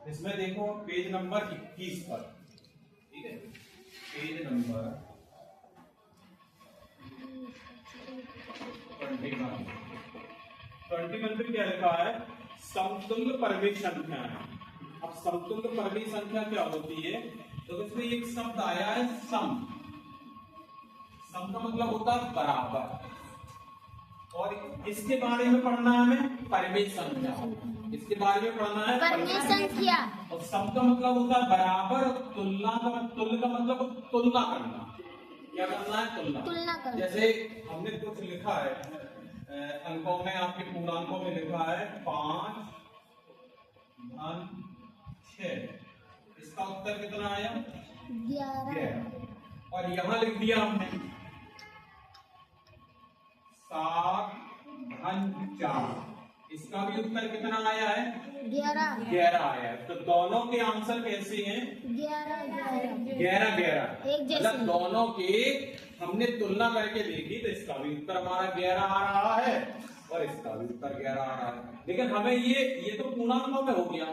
इसमें देखो page number 21 पर, ठीक है, पेज नंबर 21 पे क्या लिखा है? समतुल्य परिमेय संख्या है। अब समतुल्य परिमेय संख्या क्या होती है? तो इसमें एक शब्द आया है सम। सम का मतलब होता है बराबर, और इसके बारे में पढ़ना है हमें परिमेय संख्या। इसके बारे में पढ़ना है परिमेय संख्या। और सम का मतलब होता है बराबर, तुलना का मतलब तुलना करना। क्या करना है? तुलना करना। जैसे हमने कुछ लिखा है अंकों में, आपके पूर्णांकों में लिखा है 5 धन 6, इसका उत्तर कितना आया? 11। और यहां लिख दिया हमने 7 धन 4, इसका भी उत्तर कितना आया है? 11 आया है। तो दोनों के आंसर कैसे हैं? 11 मतलब दोनों के हमने तुलना करके देखी तो इसका भी उत्तर हमारा 11 आ रहा है और इसका भी उत्तर 11 आ रहा है। लेकिन हमें ये तो पूर्णांकों में हो गया,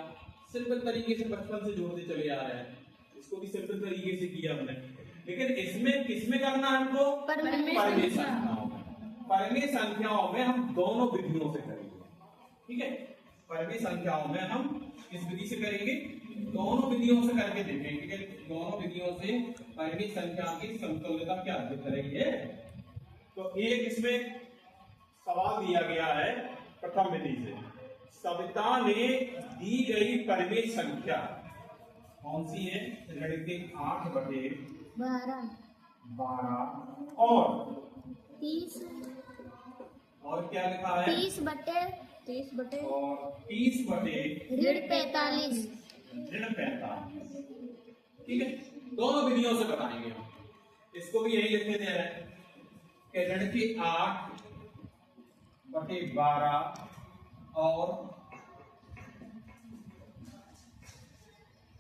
सिंपल तरीके से बचपन से जोड़ते चले आ रहे हैं, इसको भी सिंपल तरीके से किया हमने। लेकिन इसमें किसमें करना है हमको? परिमेय संख्याओं में। परिमेय संख्याओं में हम दोनों विधियों से करेंगे, ठीक है। परिमेय संख्याओं में हम किस विधि से करेंगे? दोनों विधियों से करके देखेंगे कि दोनों विधियों से परिमेय संख्या की समतुल्यता क्या दिख रही है। तो एक इसमें सवाल दिया गया है प्रथम विधि से, सविता ने दी गई परिमेय संख्या कौन सी है? लड़के 8/12 और 30 और क्या लिखा है? 30/45 और 30/45 ऋण 45, ठीक है। दोनों विधियों से बताएंगे हम। इसको भी यही लिखने दे रहे हैं कि ऋण की 8/12 और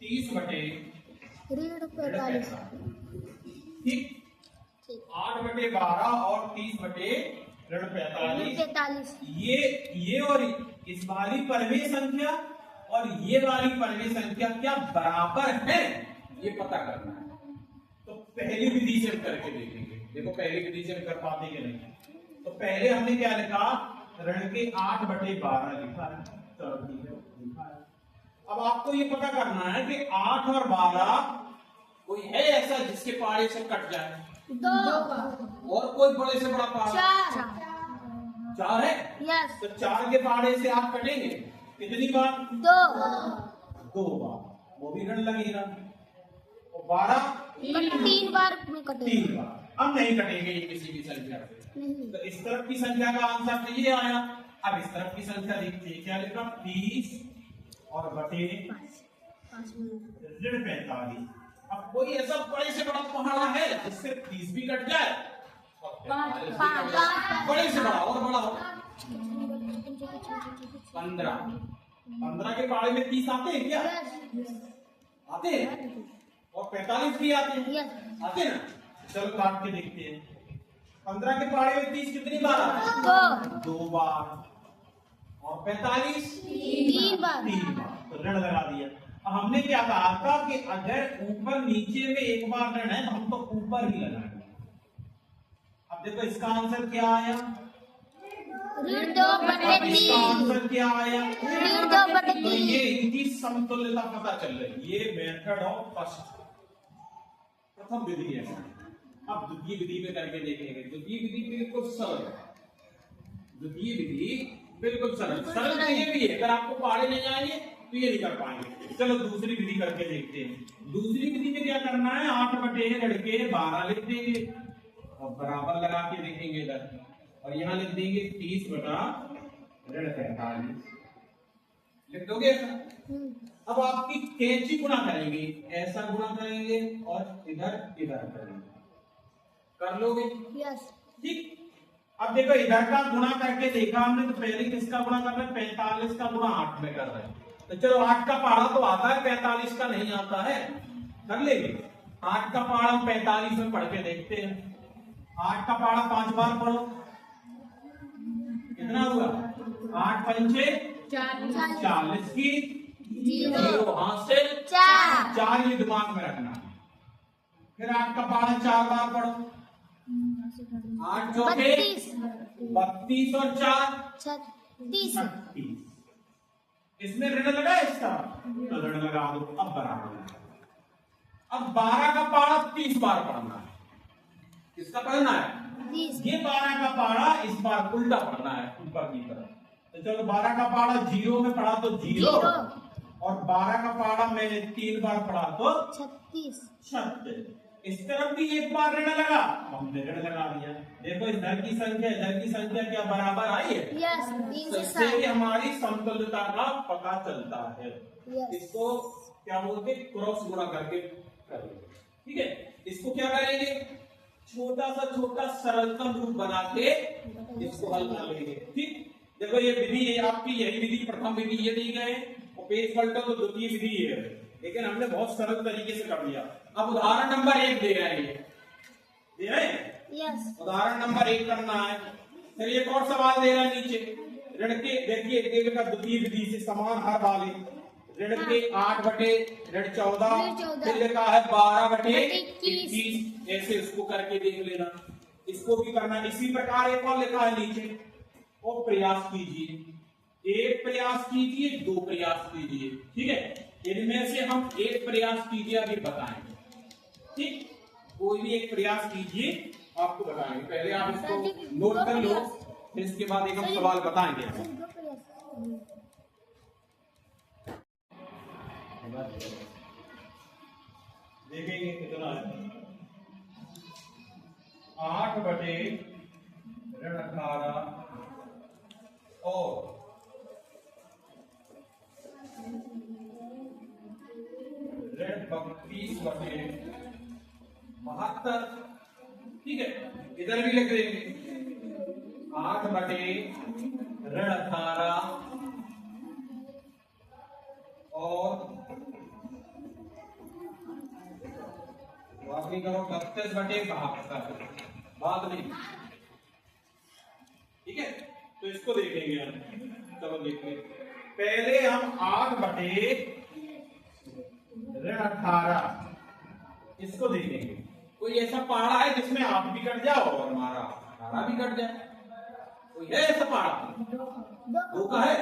30/45, ठीक। 8/12 और 30/45, ये और इस वाली परिमेय संख्या और ये वाली परिमेय संख्या क्या बराबर है, ये पता करना है। तो पहली विधि से हम करके देखेंगे। देखो पहली विधि से हम कर पाते कि नहीं। तो पहले हमने क्या लिखा? ऋण के 8/12 लिखा है, चलो ठीक है, लिखा है। अब आपको ये पता करना है कि 8 और 12 कोई है ऐसा जिसके पारे से कट जाए? 2 और कोई बड़े से बड़ा पारा? 4 है। यस। तो 4 के पारे से आप कटेंगे कितनी बार? 2 बार, वो भी ऋण लगेगा। और 12 3 बार में कटेगा। 3 बार। अब नहीं कटेंगे ये किसी भी संख्या से। तो इस तरफ की संख्या का आंसर तो ये आया। अब इस तरफ की संख्या देखते हैं, क्या लिखा? 30 और बटे ऋण 45। अब कोई ऐसा बड़े से बड़ा पहाड़ा है जिससे 30 भी कट जाए और 45 भी कट जाए? बड़े से बड़ा और बड़ा हो 15 के पहाड़े में 30 आते हैं क्या? आते हैं। और 45 भी आते हैं, आते हैं ना। चलो काट के देखते हैं। 15 के पहाड़े में 30 कितनी बार आते हैं? 2 बार। और 45 3 बार। तो ऋण लगा दिया। हमने क्या कहा था कि अगर ऊपर नीचे में एक बार ऋण है तो हम तो ऊपर ही लगाएंगे। अब देखो इसका आंसर क्या आया? ऋण 2/3। इसका आंसर क्या आया? ऋण 2/3। तो ये इनकी समतुल्यता पता चल रही है। ये मेथड ऑफ फर्स्ट, प्रथम विधि है। अब द्वितीय विधि में करके देखेंगे। द्वितीय विधि बिल्कुल सरल है। द्वितीय विधि बिल्कुल सरल तो ये भी है। अगर आपको पहाड़े नहीं आएंगे तो ये नहीं कर पाएंगे। चलो दूसरी विधि करके देखते हैं। दूसरी विधि में क्या करना है? 8/12 लिख देंगे और बराबर लगा के देखेंगे इधर, और यहाँ लिख देंगे 30/45 लिख दोगे ऐसा। अब आपकी कैंची गुणा करेंगे, ऐसा गुणा करेंगे और इधर करेंगे, कर लोगे? यस। ठीक। अब देखो इधर का गुणा करके देखा हमने, तो पहले किसका गुणा कर रहे हैं? 45 का गुणा 8 में कर रहे हैं। तो चलो 8 का पहाड़ा तो आता है, 45 का नहीं आता है, कर लेंगे। 8 का पहाड़ा हम 45 में पढ़ के देखते हैं। 8 का पहाड़ा 5 बार पढ़ो, कितना हुआ? 8 पंचे 40 की जीरो जीरो हासिल चार 4, ये दिमाग में रखना है। फिर 8 का पहाड़ा 4 बार पढ़ो। 8 चौके 32 और 4 36 36। इसमें ऋण लगा है इसका, तो ऋण लगा दो। अब बराबर है। अब 12 का पहाड़ा 30 बार पढ़ना है। किसका पढ़ना है? 30 ये 12 का पहाड़ा इस बार उल्टा पढ़ना है, ऊपर की तरफ। तो चलो 12 का पहाड़ा 0 में पढ़ा तो 0, और 12 का पहाड़ा मैंने 3 बार पढ़ा तो 36 36। इस तरफ भी एक बार ऋण लगा, हमने ऋण लगा दिया। देखो इधर की संख्या क्या बराबर आई है? यस 3 से इससे भी 7 हमारी समतुल्यता का पता चलता है। यस इसको क्या बोलते हैं? क्रॉस गुणा करके करेंगे। ठीक है, इसको क्या करेंगे? छोटा सा छोटा सरलतम रूप बना के इसको हल कर लेंगे। ठीक, देखो ये विधि आपकी, यही विधि प्रथम विधि ये दी गए, और पेज पलटो तो द्वितीय विधि है, लेकिन हमने बहुत सरल तरीके से कर दिया। अब उदाहरण नंबर 1 दे रहे हैं, दे रहे हैं यस उदाहरण नंबर 1 करना है। फिर एक और सवाल दे रहा है नीचे, ऋण के, देखिए देगा द्वितीय विधि से समान हर वाले ऋण के 8 बटे ऋण 14, फिर लिखा है 12 बटे 21। ऐसे इसको करके देख लेना। इसको भी करना इसी प्रकार। एक और लिखा है नीचे, और प्रयास कीजिए, 1 प्रयास कीजिए, 2 प्रयास कीजिए। ठीक है, इनमें से हम 1 प्रयास कीजिए अभी बताएंगे। ठीक, कोई भी एक प्रयास कीजिए, आपको बताएंगे। पहले आप इसको नोट कर लो, फिर इसके बाद एक हम सवाल बताएंगे। देखेंगे कितना है। 8 बटे ऋण 18 और ऋण 32 बटे 72। ठीक है, इधर भी लिख देंगे 8 बटे ऋण 18 और बाकी करो 32 बटे 72, बात नहीं। ठीक है, तो इसको देखेंगे हम। चलो देखते हैं, पहले हम 8 बटे ऋण 18 इसको देखेंगे। कोई ऐसा पहाड़ा है जिसमें 8 भी कट जाओ और हमारा 18 भी कट जाए? कोई है ऐसा पहाड़ा? 2 का है।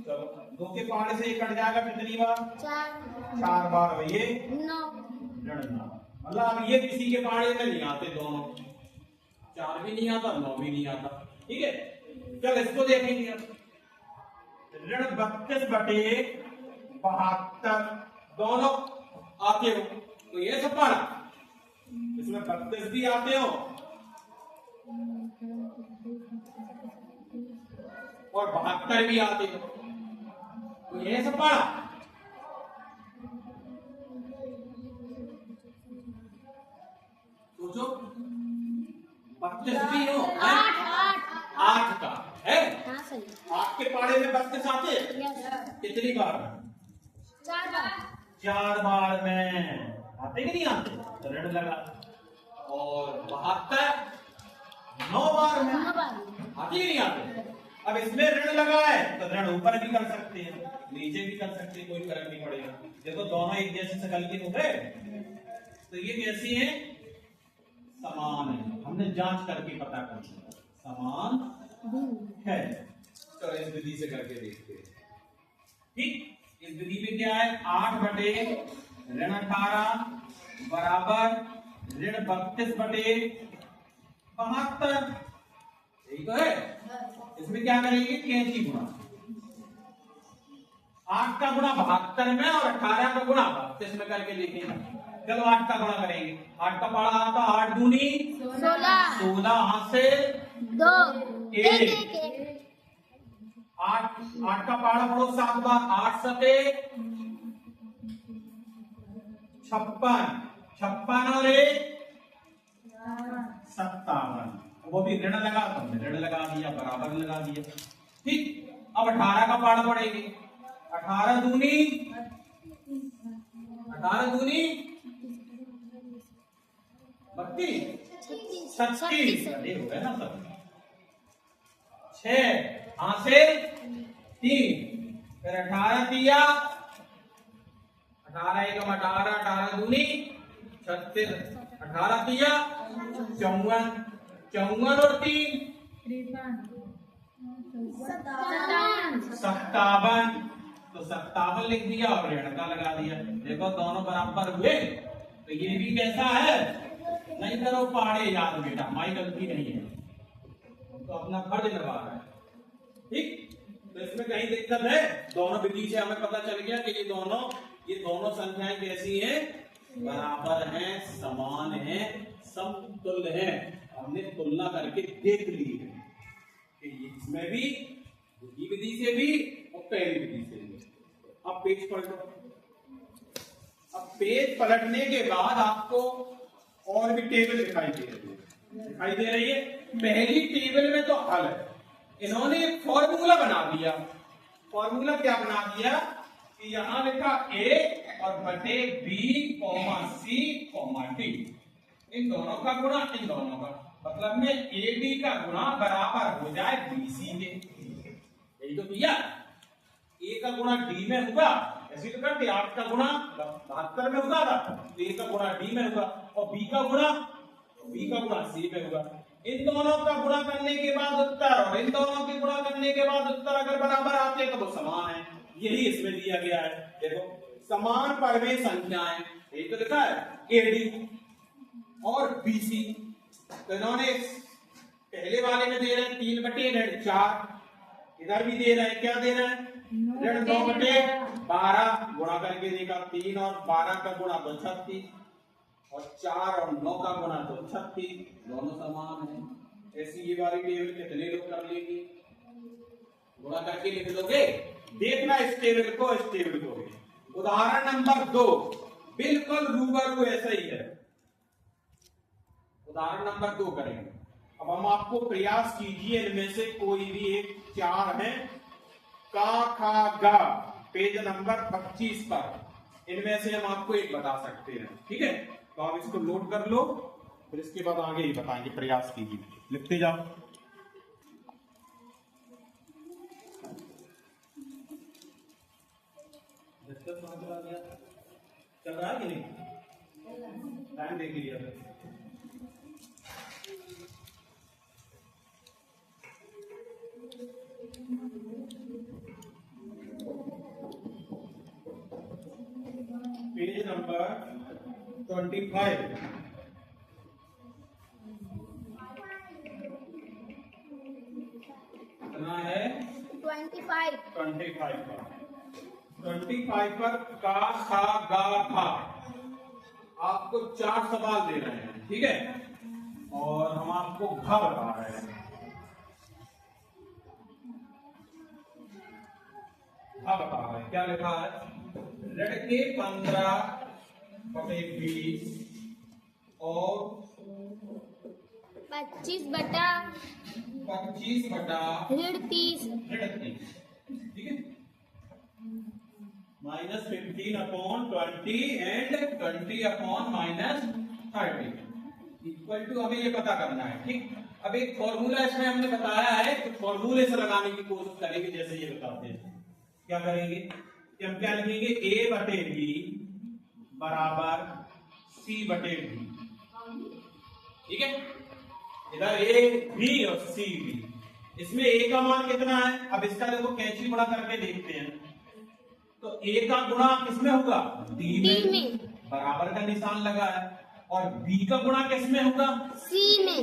चलो 2 के पहाड़े से ये कट जाएगा कितनी बार? 4 बार। ये 9 ऋण 9। मतलब अब ये किसी के पहाड़े में नहीं आते दोनों, 4 भी नहीं आता, 9 भी नहीं आता। ठीक है, चल इसको देखेंगे अब। ऋण 32 बटे 72 दोनों आते हो, तो ये सब पढ़ा, इसमें 32 भी आते हो और 72 भी आते हो, तो ये सब पढ़ा। सोचो 32 भी हो, 8 का है। हाँ सही 8 के पाड़े में 32 आते हैं। यस कितनी बार? 4 बार 4 बार में आते कि नहीं आते? तो ऋण लगा। और 72 9 बार में 9 बार आते कि नहीं आते? अब इसमें ऋण लगा है तो ऋण ऊपर भी कर सकते हैं, नीचे भी कर सकते हैं, कोई फर्क नहीं पड़ेगा। देखो दोनों एक जैसे शकल के हो गए, तो ये कैसी है? समान है। हमने जांच करके पता कर लिया समान है। तो इस विधि से करके देखते हैं। ठीक, इस विधि में क्या है? 8 बटे ऋण 18 बराबर ऋण 32 बटे 72। यही तो है। इसमें क्या करेंगे? कैंची गुणा। 8 का गुणा 72 में और 18 का गुणा 32 में करके देखेंगे। चलो 8 का गुणा करेंगे। 8 का पढ़ा आता 8 दूनी 16 हाथ से 2 1 8 का पहाड़ा पढ़ो 7 बार। 8 सते 56, 56 और 1 57। वो भी ऋण लगा तो हमने ऋण लगा दिया, बराबर लगा दिया। ठीक, अब 18 का पहाड़ा पढ़ेंगे। 18 दूनी 32 36 अरे हो गया ना सब। 6 हासिल 3, फिर 18 दिया 18 एकम 18, 18 दूनी 36, 18 तिया 54, 54 और 3 57, तो 57 लिख दिया और ऋण का लगा दिया। देखो दोनों बराबर हुए, तो ये भी कैसा है, नहीं करो पहाड़े याद बेटा, हमारी गलती नहीं है, तो अपना फर्ज निभा रहा है। ठीक, तो इसमें कहीं दिक्कत है? दोनों विधि से हमें पता चल गया कि ये दोनों संख्याएं कैसी हैं, बराबर हैं, समान हैं, समतुल्य हैं। हमने तुलना करके देख ली है कि इसमें भी दूसरी विधि से भी और पहली विधि से भी। अब पेज पलटो। अब पेज पलटने के बाद आपको और भी टेबल दिखाई दे रही है। पहली टेबल में तो हल है, इन्होंने एक फॉर्मूला बना दिया। फॉर्मूला क्या बना दिया कि यहां लिखा a और बटे b, c, d, इन दोनों का गुणा इन दोनों का, मतलब में AD का गुणा बराबर हो जाए BC के। यही तो किया, A का गुणा D में होगा, ऐसे तो करते 8 का गुणा 72 में होगा था, तो A का गुणा D में होगा और B का गुणा C में होगा। इन दोनों का गुणा करने के बाद उत्तर और इन दोनों के गुणा करने के बाद उत्तर अगर बराबर आते हैं तो वो समान है। यही इसमें दिया गया है। देखो समान परमेय संख्याएं, यही तो लिखा है AD और BC, तो इन्होंने पहले वाले में दे रहे हैं 3/4, इधर भी दे रहे हैं, क्या दे रहे हैं, 9/12, गुणा करके देखा 3 और 12 का गुणा तो 36 और 4 और 9 का गुणा तो 36, दोनों समान है। ऐसी ये वाली टेबल कितने लोग कर लेंगे, गुणा करके लिख लोगे। देखना इस टेबल को, इस टेबल को। उदाहरण नंबर 2 बिल्कुल रूबरू ऐसा ही है। उदाहरण नंबर 2 करेंगे। अब हम आपको प्रयास कीजिए, इनमें से कोई भी एक 4 है, का खा गा, पेज नंबर 25 पर, इनमें से हम आपको एक बता सकते हैं। ठीक है, तो आप इसको नोट कर लो, फिर इसके बाद आगे ही बताएंगे। प्रयास कीजिए, लिखते जाओ। चल रहा है कि नहीं, टाइम देख लिया। पेज नंबर 25, कितना है, 25 पर का खा गा था आपको 4 सवाल दे रहे हैं। ठीक है, और हम आपको घ बता रहे हैं। घ बता रहे हैं, क्या लिखा है, लड़के 15/20 और 25/30, ठीक है, -15/20 एंड 20/-30 इक्वल टू, हमें ये पता करना है। ठीक, अब एक फॉर्मूला इसमें हमने बताया है, तो फॉर्मूले से लगाने की कोशिश करेंगे, जैसे ये बताते हैं। क्या करेंगे कि हम क्या लिखेंगे, A/B बराबर C/D। ठीक है, इधर A B और C B, इसमें A का मान कितना है, अब इसका देखो कैंची गुणा करके देखते हैं। तो A का गुणा किसमें होगा, D में, बराबर का निशान लगा है, और B का गुणा किसमें होगा, C में।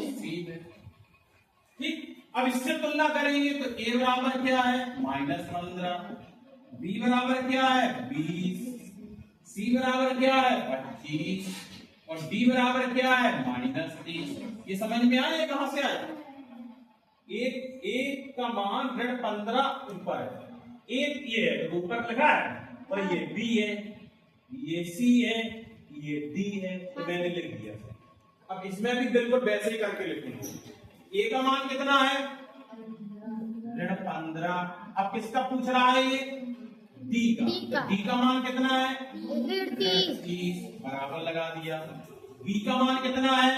ठीक, अब इससे तुलना करेंगे तो A बराबर क्या है, -15, B बराबर क्या है, 20, C बराबर क्या है, 25, और D बराबर क्या है, -30। ये समझ में आया, कहां से आया, एक का मान 15 ऊपर है, एक ये है ऊपर लिखा है, और ये B है, ये C है, ये D है, तो मैंने लिख दिया। अब इसमें भी बिल्कुल वैसे ही करके लिखेंगे। A का मान कितना है, 15। अब किसका पूछ रहा है, ये D का। D का मान कितना है, 30, बराबर लगा दिया। B का मान कितना है,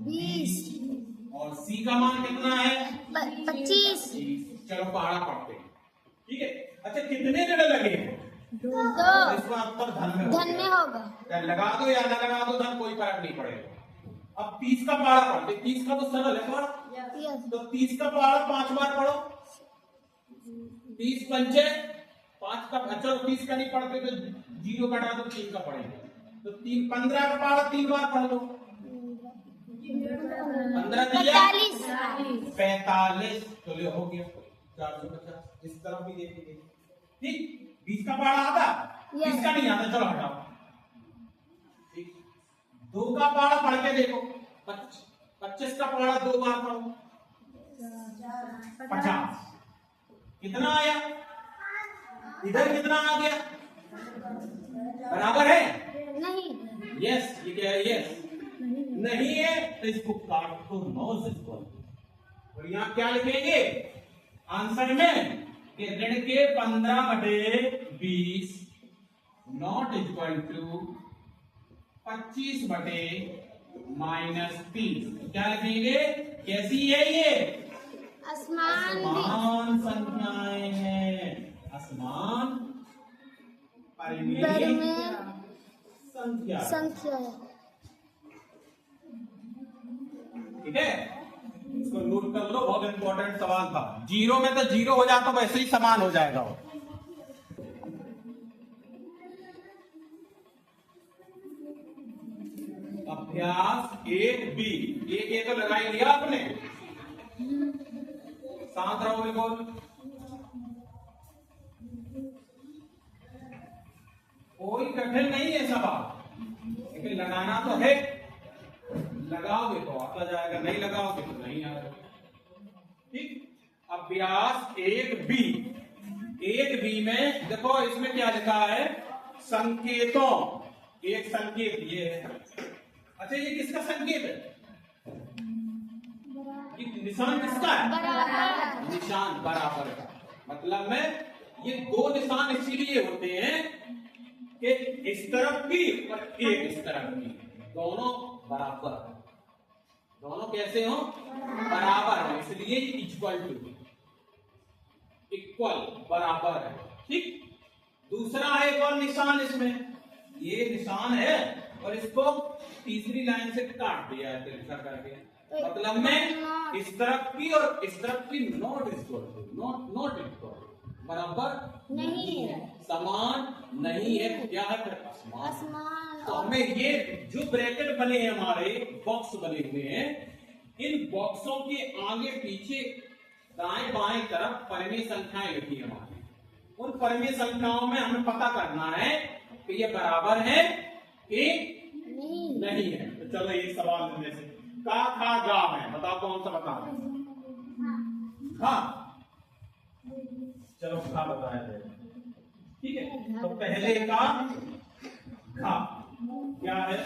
20, और C का मान कितना है, 25। चलो पहाड़ा पढ़ते हैं। ठीक है, अच्छा कितने ऋण लगे, 2। इसको उत्तर धन में धन में होगा। क्या लगा दो या ना लगा दो धन, कोई फर्क नहीं पड़ेगा। अब 30 का पहाड़ा पढ़ते, 30 का तो सरल है पहाड़ा, यस। तो 30 का पहाड़ा 5 बार पढ़ो। 30 पंचे 5 का, चलो 30 का नहीं पढ़ते तो 0 घटा दो, 3 का पढ़ेंगे तो 3 15 का पहाड़ा 3 बार पढ़ लो। 15 45 चलो हो गया 450। इस तरफ भी देखेंगे, ठीक। 20 का पहाड़ा आता, 20 का नहीं आता, चलो हटाओ, ठीक। 2 का पहाड़ा पढ़ के देखो, 25 का पहाड़ा 2 बार पढ़ो, 50। कितना आया, इधर कितना आ गया, बराबर है? नहीं। यस, ये क्या है? यस नहीं है तो इसको काट दो, 9 इक्वल। और यहाँ क्या लिखेंगे आंसर में कि ऋण के 15/20 नॉट इक्वल टू 25/-30। क्या लिखेंगे? कैसी है ये? असमान संख्याएं हैं, असमान परिमेय संख्या, ठीक है। इसको नोट कर लो, बहुत इंपॉर्टेंट सवाल था। 0 में तो 0 हो जाता, वैसे ही समान हो जाएगा वो। अभ्यास 1B, 1A तो लगा ही लिया आपने, शांत रहो बिल्कुल। कोई कठिन नहीं है सवाल, लेकिन लगाना तो है। लगाओगे तो आता जाएगा, नहीं लगाओगे तो नहीं आएगा, ठीक। अभ्यास 1B, 1B में देखो इसमें क्या लिखा है, संकेतों। एक संकेत ये है, अच्छा ये किसका संकेत है? निशान किसका है? बराबर। निशान बराबर का मतलब में ये 2 निशान इसीलिए होते हैं कि इस तरफ की और एक इस तरफ की, दोनों बराबर। दोनों कैसे हो? बराबर है, इसलिए इक्वल टू, इक्वल बराबर है, ठीक। दूसरा है एक और निशान, इसमें ये निशान है और इसको तीसरी लाइन से काट दिया है तिरछा करके, मतलब में इस तरफ की और इस तरफ की not equal to, not equal, बराबर नहीं है, समान नहीं है। तो क्या है फिर? असमान। तो हमें ये जो ब्रैकेट बने हैं, हमारे बॉक्स बने हुए हैं, इन बॉक्सों के आगे पीछे दाएं बाएं तरफ परिमेय संख्याएं लिखी है हमारी। उन परिमेय संख्याओं में हमें पता करना है कि ये बराबर है कि नहीं है। तो चलो एक सवाल इनमें से का खा गा में बताओ कौन सा बता रहे? हाँ चलो खा बताया जाए, ठीक है। तो पहले का खा क्या है?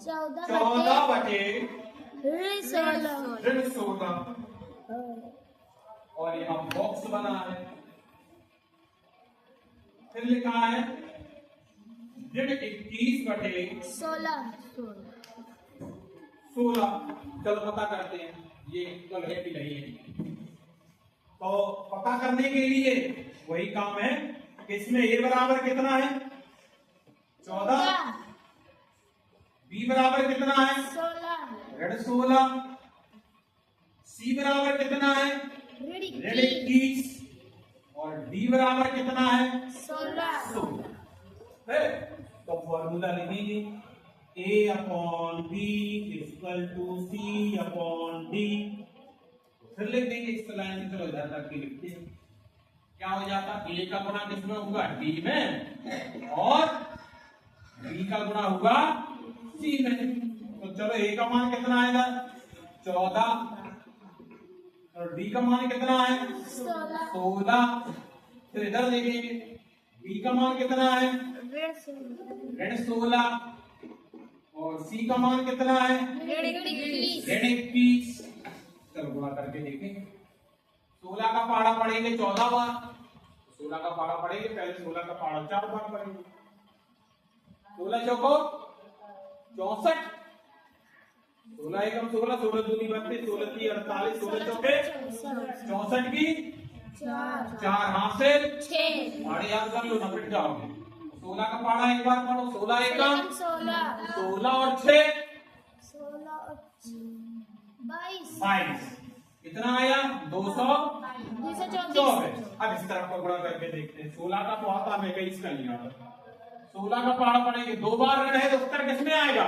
14/16 और यहाँ बॉक्स बना है, फिर लिखा है 21/16। चलो पता करते हैं ये इक्वल है कि नहीं है। तो पता करने के लिए वही काम है कि इसमें ए बराबर कितना है? 14। बी बराबर कितना है? 16। सी बराबर कितना है? 21। और डी बराबर कितना है? 16 है। तो फॉर्मूला लिखेंगे A/B = C/D। फिर लिख देंगे इस लाइन में, चलो इधर तक की लिखते हैं। क्या हो जाता? A का गुणा किसमें होगा? D में, और B का गुणा होगा C में। तो चलो A का मान कितना आएगा? 14। और D का मान कितना है? 16। फिर इधर देखेंगे B का मान कितना है? 16। और C का मान कितना है? 21। चलो गुणा करके देखेंगे। 16 का पहाड़ा पढ़ेंगे 14 बार, 16 का पहाड़ा पढ़ेंगे, पहले 16 का पहाड़ा 4 बार पढ़ेंगे। 16 चौको 64, 16 एकम 16, 16 दूनी 32, 16 की 48, 16 चौके 64 की चार हासिल, 6 पहाड़े याद कर लो ना पिट जाओगे। 16 का पहाड़ा एक बार पढ़ो, 16 एकम 16 16 और 6 16 और 22 22, कितना आया 224। अब इस तरफ को गुणा करके देखते हैं। 16 का तो आता है, 21 का नहीं आता। 16 का पहाड़ा पढ़ेंगे, 2 बार ऋण है तो उत्तर किसमें आएगा?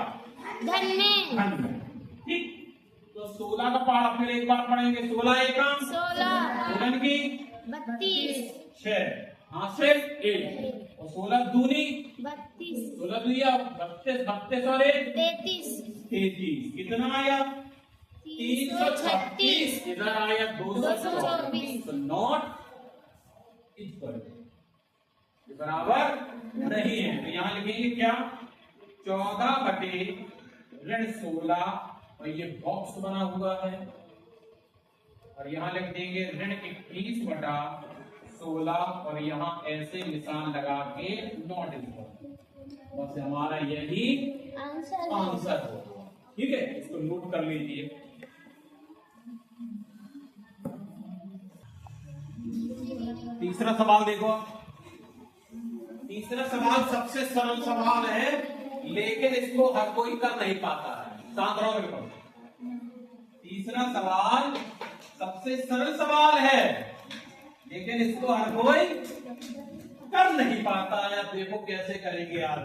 धन में। धन में। ठीक, तो 16 का पहाड़ा फिर एक बार पढ़ेंगे। 16 एकम 16 गुणन की 32 6 हासिल 1 और 16 दूनी 32 16 दुनिया 32, 32 और 1 33 33, कितना आया 336। इधर आया 224। तो नॉट इक्वल, बराबर नहीं है। तो यहाँ लिखेंगे क्या 14 बटे ऋण 16 और ये बॉक्स बना हुआ है, और यहाँ लिख देंगे ऋण 21 बटा 16 और यहाँ ऐसे निशान लगा के नॉट इक्वल। बस हमारा यही आंसर आंसर होगा। ठीक है, इसको नोट कर लीजिए। तीसरा सवाल देखो। तीसरा सवाल सबसे सरल सवाल है, लेकिन इसको हर कोई कर नहीं पाता है। शांत रहो बिल्कुल। तीसरा सवाल सबसे सरल सवाल है, लेकिन इसको हर कोई कर नहीं पाता है। अब देखो कैसे करेंगे यार।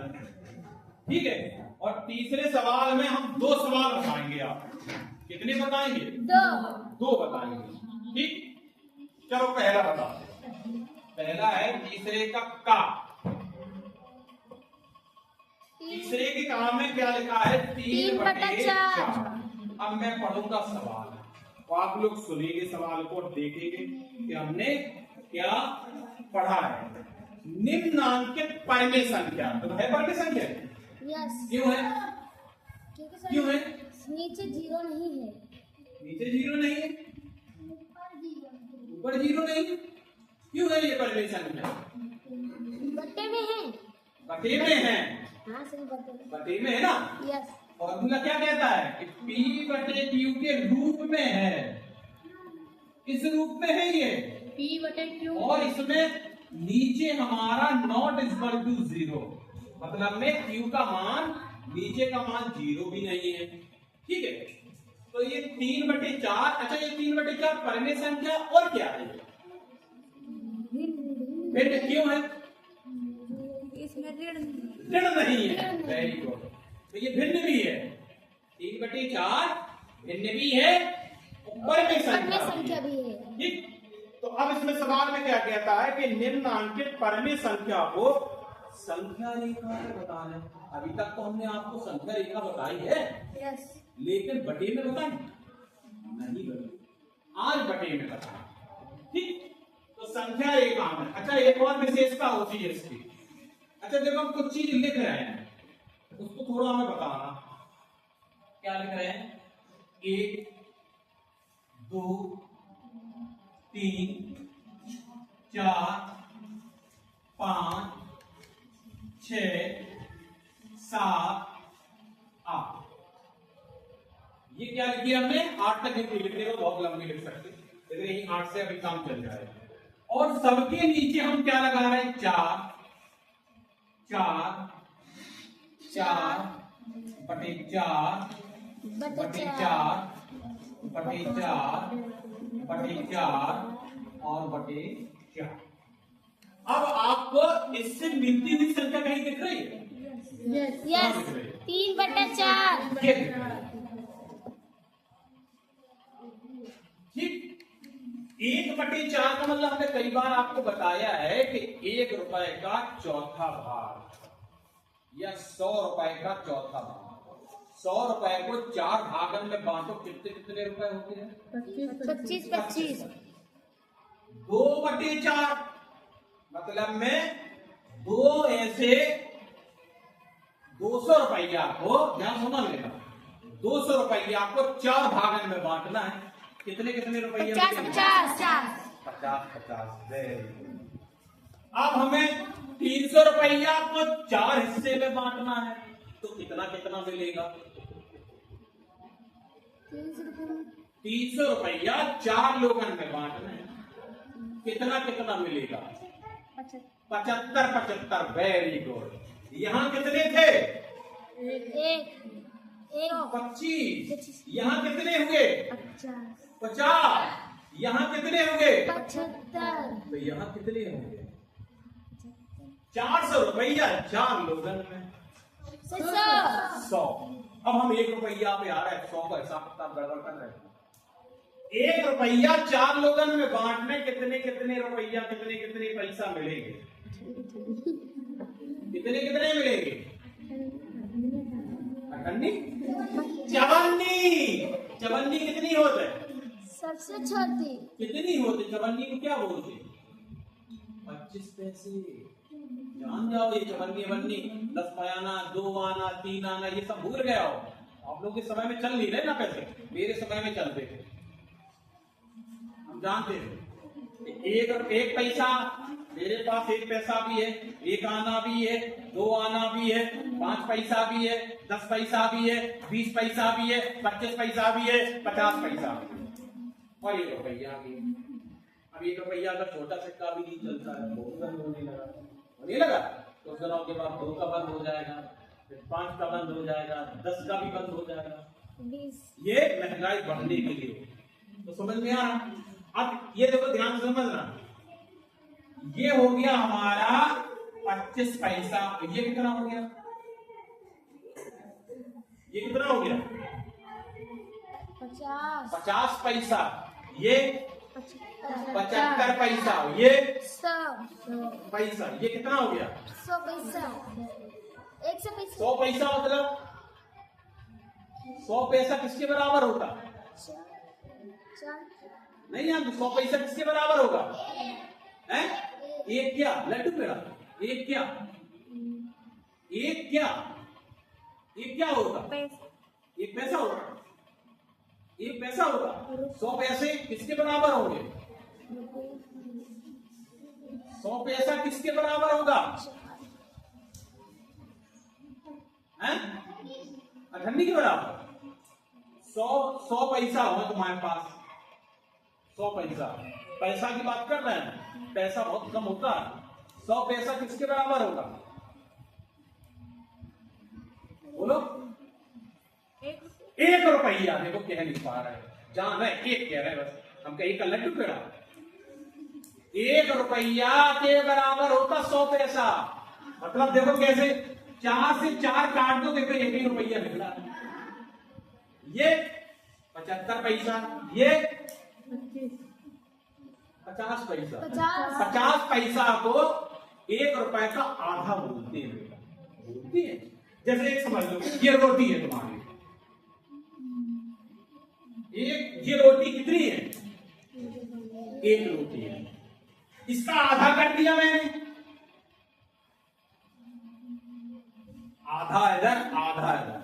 ठीक है, और तीसरे सवाल में हम 2 सवाल बताएंगे। आप कितने बताएंगे? 2 बताएंगे। ठीक, चलो पहला बता। पहला है तीसरे का। तीसरे के काम में क्या लिखा है? 3 बटे 4। अब मैं पढ़ूंगा सवाल, तो आप लोग सुनेंगे सवाल को और देखेंगे कि हमने क्या पढ़ा है। निम्नांकित परिमेय संख्या, तो है परिमेय संख्या? यस। क्यों है? क्यों है? नीचे 0 नहीं है। नीचे 0 नहीं है, ऊपर 0 नहीं है। क्यों है ये परिमेय संख्या? बट्टे में है। बटे में है। हाँ सही बट्टे में। बटे में है ना। यस। फॉर्मूला क्या कहता है कि P बटे Q के रूप में है। किस रूप में है ये? P बटे Q। और इसमें नीचे हमारा नॉट इक्वल टू 0, मतलब में Q का मान, नीचे का मान 0 भी नहीं है। ठीक है, तो ये 3 बटे 4। अच्छा, ये 3 बटे 4 परिमेय संख्या और क्या है? भिन्न क्यों है? इसमें ऋण नहीं है। वेरी गुड, तो ये भिन्न भी है। 3 बटे 4 भिन्न भी है, परिमेय संख्या भी है। ठीक, तो अब इसमें सवाल में क्या कहता है कि निम्नांकित परिमेय संख्या को संख्या रेखा में बताना है। अभी तक तो हमने आपको संख्या रेखा बताई है, यस, लेकिन बटे में बताई नहीं बताई। आज बटे में बताना। ठीक, तो संख्या रेखा में। अच्छा, एक और विशेषता होती है इसकी। अच्छा, जब हम कुछ चीज लिख रहे हैं उसको थोड़ा हमें बताना। क्या लिख रहे हैं? 1 2 3 4 5 6 7 8। ये क्या लिखी हमने? 8 तक लिखने को बहुत लंबी लिख सकते, लेकिन यही 8 से अभी काम चल जाएगा। और सबके नीचे हम क्या लगा रहे हैं? 4 4 4 बटे 4 बटे 4 बटे 4 बटे 4 और बटे 4। अब आपको इससे मिलती हुई संख्या कहीं दिख रही है? यस। 3 बटे 4। ठीक, 1 बटे 4 का मतलब हमने कई बार आपको बताया है कि 1 रुपए का चौथा भाग या 100 रुपए का चौथा भाग। 100 रुपए को 4 भागन में बांटो, कितने कितने रुपए होते हैं? 25 25। 2 बटे 4 मतलब में 2 ऐसे 200 रुपया को, ध्यान सुना लेना, 200 रुपया को 4 भागन में बांटना है। कितने कितने रुपये? 50 50 50 50। अब हमें 300 रुपया को 4 हिस्से में बांटना है, तो कितना कितना मिलेगा? 300 रुपये। 300 रुपया 4 लोगों में बांटना है। कितना कितना मिलेगा? 75 75, वेरी गुड। यहाँ कितने थे? 25। यहाँ कितने हुए? 50। यहाँ कितने हुए? 75 तो यहाँ कितने होंगे? 400 रुपया 4 लोगन में 100। अब हम 1 रुपया पे आ रहे हैं, 100 का हिसाब किताब गड़बड़ कर रहे हैं। 1 रुपया 4 लोगन में बांटने कितने कितने रुपया कितने कितने पैसा मिलेंगे? कितने कितने मिलेंगे? चवन्नी कितनी होते? सबसे छोटी कितनी होती चवन्नी को? क्या बोलते? 25 पैसे। जान जाओ ये चवन्नी वन्नी 10 आना 2 आना 3 आना ये सब भूल गए हो। आप लोग के समय में चल नहीं रहे ना पैसे, मेरे समय में चलते थे, हम जानते थे। एक पैसा मेरे पास, 1 पैसा भी है, 1 आना भी है, 2 आना भी है, 5 पैसा भी है, 10 पैसा भी है, 20 पैसा भी है, 25 पैसा भी है, 50 पैसा भी है और 1 रुपया भी। अब 1 रुपया अगर छोटा सिक्का भी नहीं चलता है, बहुत बंद होने लगा तो कुछ दिनों के बाद 2 का बंद हो जाएगा, फिर 5 का बंद हो जाएगा, 10 का भी बंद हो जाएगा। 20 ये महंगाई बढ़ने के लिए। तो समझ में आ रहा? अब ये देखो ध्यान से समझना, ये हो गया हमारा 25 पैसा। ये कितना हो गया? ये कितना हो गया? 50 पैसा। ये 75 पैसा। ये 100 पैसा। ये कितना हो गया? 100 पैसा 100 पैसा 100 पैसा मतलब 100 पैसा किसके बराबर होता? नहीं यार, 100 पैसा किसके बराबर होगा? हैं? एक क्या लड्डू मेरा? एक क्या? एक क्या? एक क्या होगा? एक पैसा होगा। एक पैसा होगा। 100 पैसे किसके बराबर होंगे? 100 पैसा किसके बराबर होगा? हैं? अठन्नी के बराबर। 100 पैसा होगा तुम्हारे पास। 100 पैसा, पैसा की बात कर रहे हैं, पैसा बहुत कम होता है। 100 पैसा किसके बराबर होगा? बोलो। 1 रुपया। देखो कह नहीं पा रहे, जान रहे, 1 कह रहे हैं बस, हम कहीं का लड्डू पेड़ा। 1 रुपया के बराबर होता 100 पैसा। मतलब देखो कैसे, 4 से 4 काट दो, देखो 1 रुपया निकला। ये 75 पैसा, ये 50 पैसा। 50 पैसा को 1 रुपए का आधा बोलते हैं। जैसे एक समझ लो, ये रोटी है तुम्हारी, ये रोटी कितनी है? 1 रोटी है। इसका आधा कर दिया मैंने, आधा इधर आधा इधर,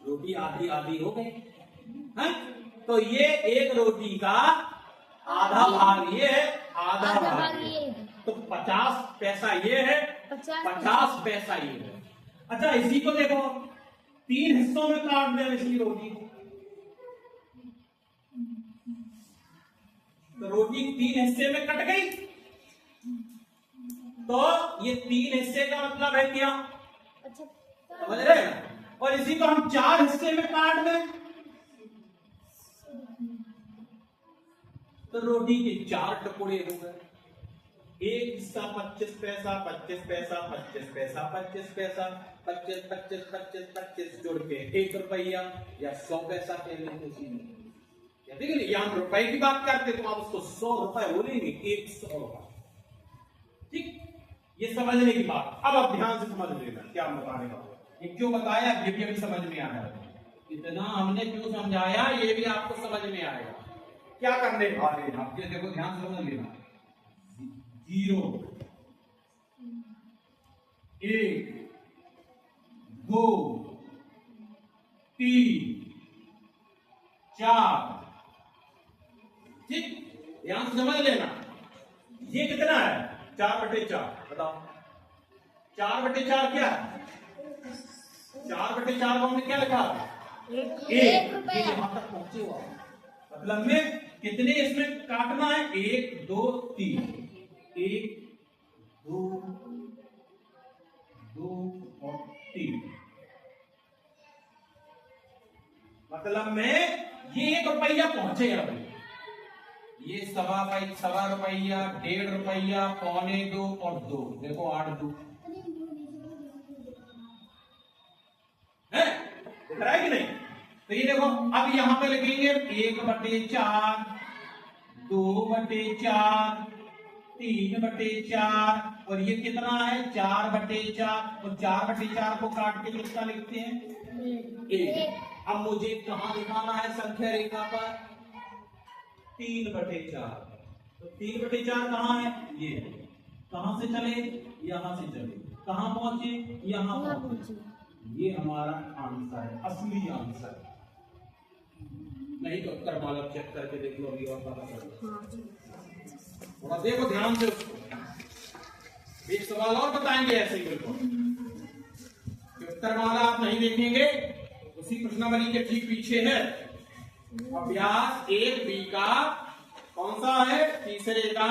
रोटी आधी आधी हो गई है। तो ये 1 रोटी का आधा भाग ये है, आधा भाग ये। तो 50 पैसा ये है, 50 पैसा ये है। अच्छा, इसी को देखो 3 हिस्सों में काट दें इसी रोटी को, तो रोटी 3 हिस्से में कट गई। तो ये 3 हिस्से का मतलब है क्या? समझ रहे हैं? और इसी को हम 4 हिस्से में काट दें तो रोटी के 4 टुकड़े हो गए। एक हिस्सा 25 पैसा, 25 पैसा, 25 पैसा, 25 पैसा, 25, 25, 25, 25 जोड़ के 1 रुपया या 100 पैसा कह लेते हैं। ठीक है, यहां हम रुपए की बात करते तो आप उसको 100 रुपए बोलेंगे, 100 रुपए। ठीक, ये समझने की बात। अब आप ध्यान से समझ लेना क्या हम बताने वाले, ये क्यों बताया ये भी अभी समझ में आया। इतना हमने क्यों समझाया ये भी आपको समझ में आएगा। क्या करने वाले हैं आप, ये देखो ध्यान से समझ लेना। 0, 1, 2, 3, 4। ठीक, ध्यान से समझ लेना। ये कितना है? 4/4। बताओ 4/4 क्या है? 4/4 को हमने क्या लिखा? 1 रुपया। यहां तक पहुंचे हुआ, मतलब में कितने इसमें काटना है? 1 2 3, 1 2 2 और 3। मतलब में ये 1 रुपया पहुंचेगा भाई, ये सवा रुपया, 1.5 रुपया, 1.25 और 2, देखो 8 2 है, दिख रहा है कि नहीं? तो ये देखो अब यहां पे लिखेंगे 1/4, 2/4, 3/4 और ये कितना है? 4/4 और 4/4 को काट के कितना लिखते हैं? 1। अब मुझे कहां दिखाना है संख्या रेखा पर? 3/4। तो 3/4 कहां है? ये कहां से चले? यहां से चले, कहां पहुंचे? यहां पहुंचे। ये हमारा आंसर है, असली आंसर। नहीं तो उत्तर माला चेक करके देख लो अभी और पता चलेगा। थोड़ा देखो ध्यान से उसको। एक सवाल और बताएंगे ऐसे ही बिल्कुल। उत्तर माला आप नहीं देखेंगे, उसी प्रश्नावली के ठीक पीछे है अभ्यास 1B का कौन सा है? तीसरे का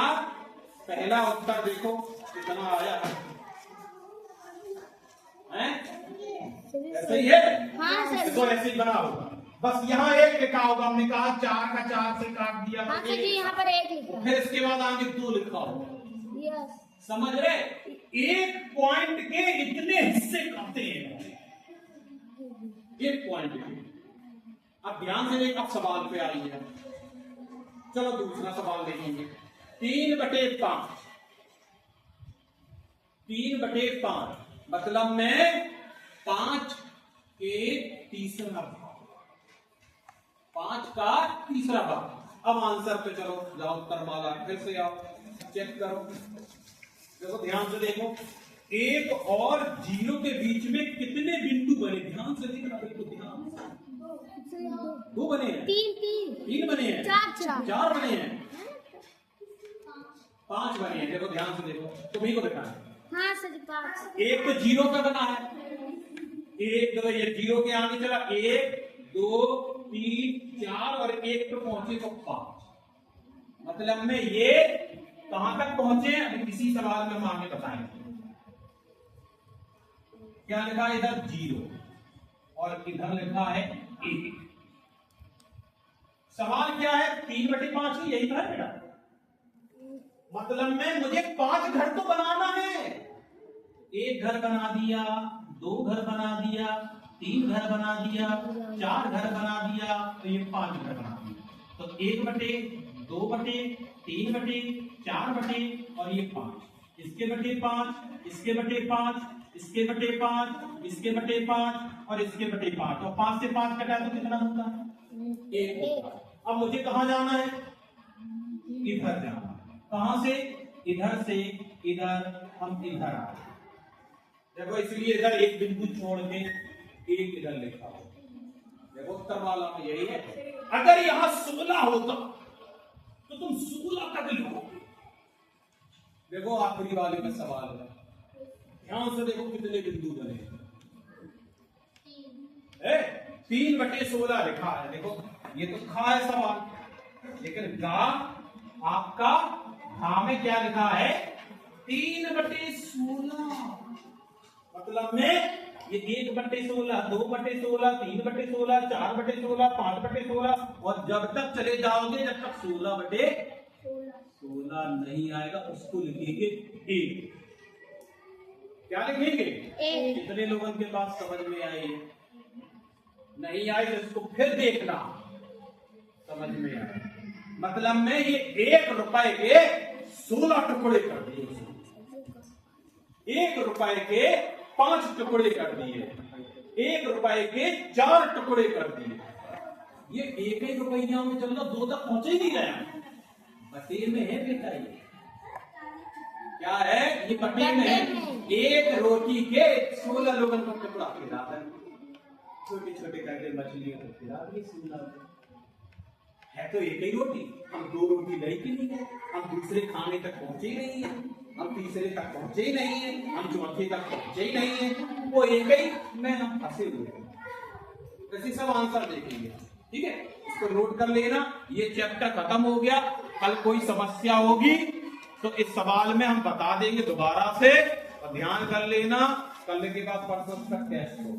पहला उत्तर देखो कितना आया है। ऐसे ही है? हाँ सर। देखो ऐसे ही बना होगा, बस यहाँ 1 लिखा होगा, हमने कहा 4 का 4 से काट दिया। हाँ सर जी, यहाँ पर 1 लिखा है। फिर इसके बाद आगे 2 लिखा होगा। यस, समझ रहे? 1 पॉइंट के इतने हिस्से काटते हैं, 1 पॉइंट के। अब ध्यान से देख, अब सवाल पे आइए। चलो दूसरा सवाल देखेंगे। 3/5, 3/5 मतलब में 5 के तीसरा भाग, 5 का तीसरा भाग। अब आंसर पे चलो जाओ, उत्तर माला फिर से आओ, चेक करो। देखो ध्यान से देखो, 1 और 0 के बीच में कितने बिंदु बने? ध्यान से देखना, देखो ध्यान से। 2 बने हैं, 3 बने हैं, 4 बने हैं, 5 बने हैं। देखो ध्यान से देखो, तुम्ही को देखना है। हाँ सर 5। एक तो 0 पे बना है, 1 2, ये 0 के आगे चला 1 2 3 4 और 1 पे पहुंचे तो 5। मतलब में ये कहां तक पहुंचे? अभी किसी सवाल में हम आगे बताएंगे। क्या लिखा है इधर? 0 और इधर लिखा है 1। सवाल क्या है? 3/5 ही, यही तो है बेटा। मतलब में मुझे 5 घर तो बनाना है। 1 घर बना दिया, 2 घर बना दिया, 3 घर बना दिया, 4 घर बना दिया, तो ये 5 घर बना दिया। तो 1/2, 3/, 4/, और ये 5। इसके बटे 5, इसके बटे 5, इसके बटे 5, इसके बटे 5 और इसके बटे 5। और 5 से 5 कटा तो कितना होता है? 1 होता है। अब मुझे कहां जाना है? इधर जाना। कहां से? इधर से इधर, हम इधर आए। देखो इसलिए इधर 1 बिंदु छोड़ के 1 इधर लिखा हो। देखो उत्तर वाला में यही है। अगर यहां 16 होता तो तुम 16 तक लिखो। देखो आखिरी वाले में सवाल है, ध्यान से देखो कितने बिंदु बने। 3/16 लिखा है। देखो ये तो खा है सवाल, लेकिन गा आपका हाँ में क्या लिखा है? 3/16। मतलब में ये 1/16, 2/16, 3/16, 4/16, 5/16 और जब तक चले जाओगे जब तक 16/16 नहीं आएगा उसको लिखेंगे 1। क्या लिखेंगे? 1। कितने लोगों के पास समझ में आई? नहीं आई तो इसको फिर देखना, समझ में आए। मतलब में ये 1 रुपए के 16 टुकड़े कर दिए, 1 रुपए के 5 टुकड़े कर दिए, 1 रुपए के 4 टुकड़े कर दिए। ये 1 रुपया में चल रहा, 2 तक पहुंचे ही नहीं रहे। बटे में है बेटा, ये क्या है? ये बटे में है। 1 रोटी के 16 लोगों को टुकड़ा खिलाता है, छोटे छोटे करके मछलियों को खिला दिए 16 है। तो 1 ही रोटी, हम 2 रोटी लेके नहीं गए, हम दूसरे खाने तक पहुंचे ही नहीं है, हम तीसरे तक पहुंचे ही नहीं है, हम चौथे तक पहुंचे ही नहीं है। वो 1 ही में हम फंसे हुए हैं। ऐसे सब आंसर देखेंगे, ठीक है। इसको नोट कर लेना। ये चैप्टर खत्म हो गया। कल कोई समस्या होगी तो इस सवाल में हम बता देंगे दोबारा से, और ध्यान कर लेना कल के बाद परसों तक टेस्ट हो।